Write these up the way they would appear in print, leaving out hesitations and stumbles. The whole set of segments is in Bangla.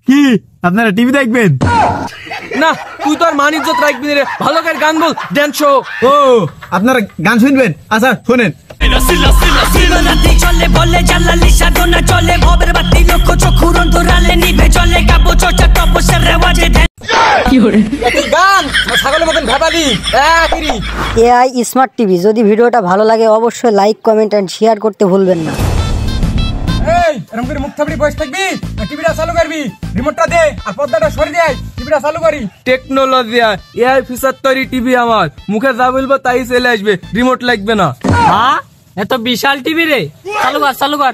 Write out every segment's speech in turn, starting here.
কি আপনারা টিভি দেখবেন না? তুই তো আর মান ইজ্জত রাখবি রে, ভালো করে গান বল, ড্যান্স শো। ও আপনারা গান শুনবেন? আচ্ছা শোনেন। চলে বলে জালালি সাধনা চলে ভবের বাতি লক্ষ চক্ষু রন্ধরালে নিভে চলে কাব্য চর্চা তপস্যার রেওয়াজে কি হরে গান ছাগলের মতন ভাবালি এআই স্মার্ট টিভি। যদি ভিডিওটা ভালো লাগে অবশ্যই লাইক কমেন্ট এন্ড শেয়ার করতে ভুলবেন না। এই এরকম করে মুখ থাপড়ি বসে থাকবি, টিভিটা চালু করবি, রিমোটটা দে আর পর্দাটা সরিয়ে দে, টিভিটা চালু করি। টেকনোলজি এআই ফিচার তৈরি টিভি আমার, মুখে যা বলবো তাই চলে আসবে, রিমোট লাগবে না। হ্যাঁ এত বিশাল টিভি রে, চালু কর।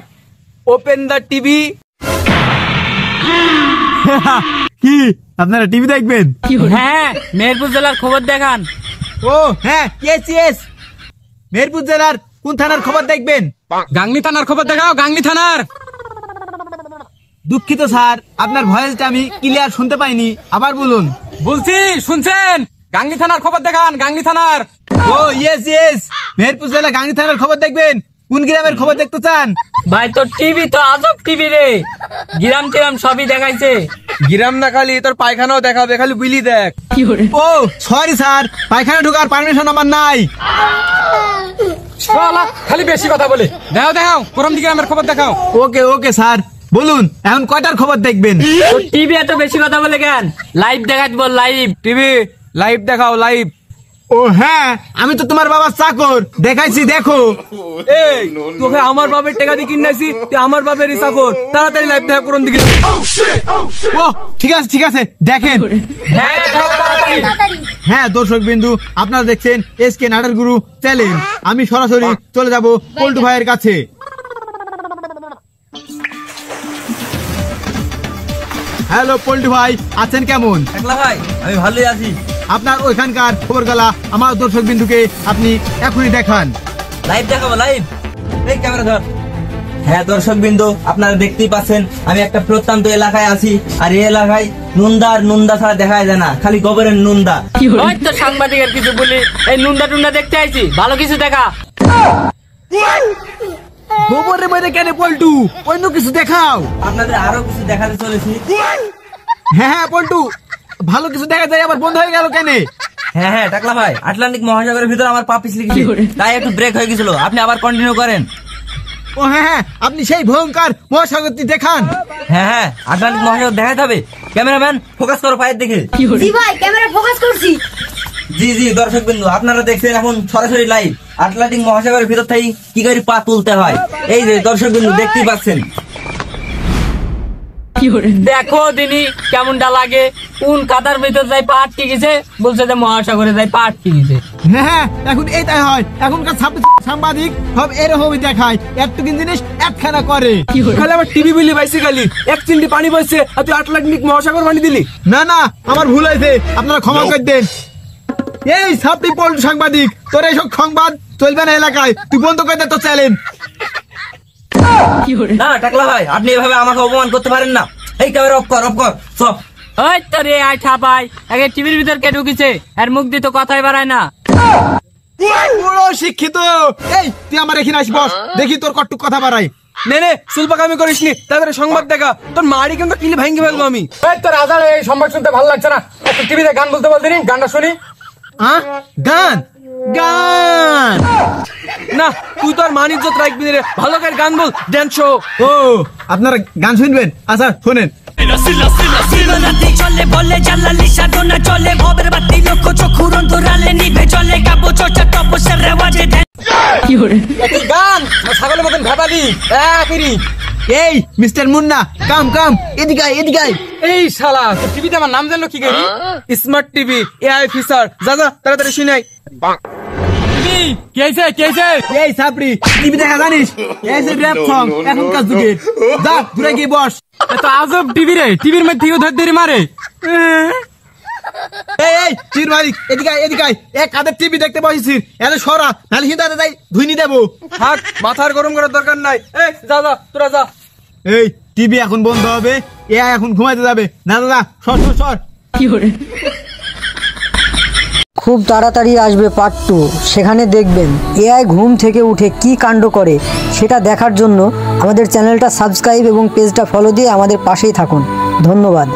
Open the TV. কি আপনারা টিভি দেখবেন? হ্যাঁ মেহেরপুর জেলার খবর দেখান। ও হ্যাঁ, ইয়েস মেহেরপুর জেলার কোন থানার খবর দেখবেন? গাংনী থানার খবর দেখাও, গাংনী থানার। দুঃখিত স্যার, আপনার ভয়েসটা আমি ক্লিয়ার শুনতে পাইনি, আবার বলুন। বলছি শুনছেন? গাংনী থানার খবর দেখান, গাংনী থানার। ও ইয়েস মেহেরপুর জেলা গাংনী থানার খবর দেখবেন। কোন গ্রামের খবর দেখতে চান? ভাই তোর টিভি তো আজব টিভি রে, গ্রাম টিরাম সবই দেখাইছে। গ্রাম না খালি তোর পায়খানাও দেখাবে, খালি বিলি দেখ। ও সরি স্যার, পায়খানা ঢোকার পারমিশন আমার নাই। খালি বেশি কথা বলে। দেখাও কোরম দিকে আমার খবর দেখাও। ওকে স্যার, বলুন এখন কয়টার খবর দেখবেন? টিভি এত বেশি কথা বলে কেন? লাইভ দেখাতে বল, লাইভ টিভি লাইভ দেখাও, লাইভ। ও হ্যাঁ, আমি তো তোমার বাবার চাকর, দেখাইছি দেখো। এই তোকে আমার বাবার টাকা দিয়ে কিনাইছি, তুই আমার বাবারই চাকর, তাড়াতাড়ি লাইভ দেখা কোরম দিকে। ও ঠিক আছে দেখেন। হ্যাঁ দর্শক বিন্দু, আপনারা দেখছেন এসকে নাটের গুরু চ্যানেল। আমি সরাসরি চলে যাব পল্টু ভাইয়ের কাছে। হ্যালো পল্টু ভাই, আছেন কেমন? ভাই আমি ভালোই আছি। আপনার ওইখানকার খবর গলা আমার দর্শক বিন্দুকে আপনি এখনই দেখান। লাইভ দেখাবো, লাইভ। এই ক্যামেরা ধর। হ্যাঁ দর্শক বিন্দু, আপনারা দেখতেই পাচ্ছেন আমি একটা প্রত্যন্ত এলাকায় আছি, আর এই এলাকায় নুন্দা ছাড়া দেখা যায় না, খালি গোবরের নুন্দা। ওই তো সাংবাদিকের কিছু বলি, এই নুন্দা দেখতে আইছি, ভালো কিছু দেখা। গোবরের মধ্যে কেন পল্টু, অন্য কিছু দেখাও। আপনাদের আরো কিছু দেখাতে চলেছি। হ্যাঁ পল্টু, ভালো কিছু দেখা যায় আবার বন্ধ হয়ে গেল কেন? হ্যাঁ টাকলা ভাই, আটলান্টিক মহাসাগরের ভিতরে আমার পা পিছলে গেছে, তাই একটু ব্রেক হয়ে গেছিল। আপনি আবার কন্টিনিউ করেন। ও হ্যাঁ, আপনি সেই ভয়ঙ্কর মহাসাগরটি দেখান। হ্যাঁ আটলান্টিক মহাসাগর দেখাতে হবে। ক্যামেরাম্যান ফোকাস করো পায়ের দিকে। জি ভাই, ক্যামেরা ফোকাস করছি। জি দর্শক বিন্দু, আপনারা দেখছেন এখন সরাসরি লাইভ আটলান্টিক মহাসাগরের ভিতর থেকে কি করে পা তুলতে হয়। এই যে দর্শক বিন্দু দেখতেই পাচ্ছেন। দেখো দিনি কেমনটা লাগে, কোন কাদার ভিতর যাই পা আটকে গেছে, বলছে যে মহাসাগরে যাই পা আটকে গেছে। হ্যাঁ এখন এইটাই হয়, এখনকার সাংবাদিক সব এরকমই দেখায়, একটু জিনিস একখানা করে। খালি আমার টিভি বিলি পাইছি, খালি এক চিমটি পানি বসছে আর তুই আটলান্টিক মহাসাগর পানি দিলি। না আমার ভুল হয়েছে, আপনারা ক্ষমা করে দেন। এই সাপটি পল্টু সাংবাদিক, তোর এইসব সংবাদ চলবে না এলাকায়, তুই বন্ধ করে দে তো চ্যানেল। না টাকলা ভাই, আপনি এভাবে আমাকে অপমান করতে পারেন না। এই ক্যামেরা অফ কর সব। ওই তো রে আই ছাপাই, আগে টিভির ভিতর কে ঢুকিছে, আর মুখ দিয়ে তো কথাই বাড়ায় না। পুরো শিক্ষিত। এই তুই আমার এখানে আসি বস, দেখি তোর কটুক কথা বাড়াই। নে সুলপাকামি করিস নি, তারপরে সংবাদ দেখা, তোর মাড়ি কিন্তু কিলি ভাঙ্গি ফেলবো আমি। তোর আজার এই সংবাদ শুনতে ভালো লাগছে না, একটু টিভিতে গান বলতে বলতে নি, গানটা শুনি। গান না তুই তো আর মান ইজ্জত রাখবি রে, ভালো করে গান বল, ড্যান্স শো। ও আপনারা গান শুনবেন? আচ্ছা শোনেন। চলে বলে জালালি সাধনা চলে ভবের বাতি লক্ষ চক্ষু রন্ধরালে নিভে চলে কাব্য চর্চা তপস্যার রেওয়াজে গান ছাগলের মতন ভাবালি। এই মিস্টার মুন্না, কাম এদিকে আয়। এই শালা তোর টিভিতে আমার নাম জানলো কি করি? স্মার্ট টিভি এআই ফিচার, যা তাড়াতাড়ি শুনাই। এই সাপড়ি, টিভি দেখা জানিস? এই যে র‍্যাপ সং এখনকার যুগের, যা দূরে গিয়ে বস। এত আজব টিভি রে, টিভির মধ্যে ধর ধরে মারে। এই চির মালিক, এদিকে আয়। এক কাদের টিভি দেখতে বসেছিস, এত সরা, নাহলে হিন্দাতে যাই ধুইনি দেবো। থাক, মাথার গরম করার দরকার নাই। এই যা তোরা যা। এই টিভি এখন বন্ধ হবে, এখন ঘুমাইতে যাবে। না সর। খুব তাড়াতাড়ি আসবে পার্ট 2, সেখানে দেখবেন এআই ঘুম থেকে উঠে কি কাণ্ড করে। সেটা দেখার জন্য আমাদের চ্যানেলটা সাবস্ক্রাইব এবং পেজটা ফলো দিয়ে আমাদের পাশেই থাকুন। ধন্যবাদ।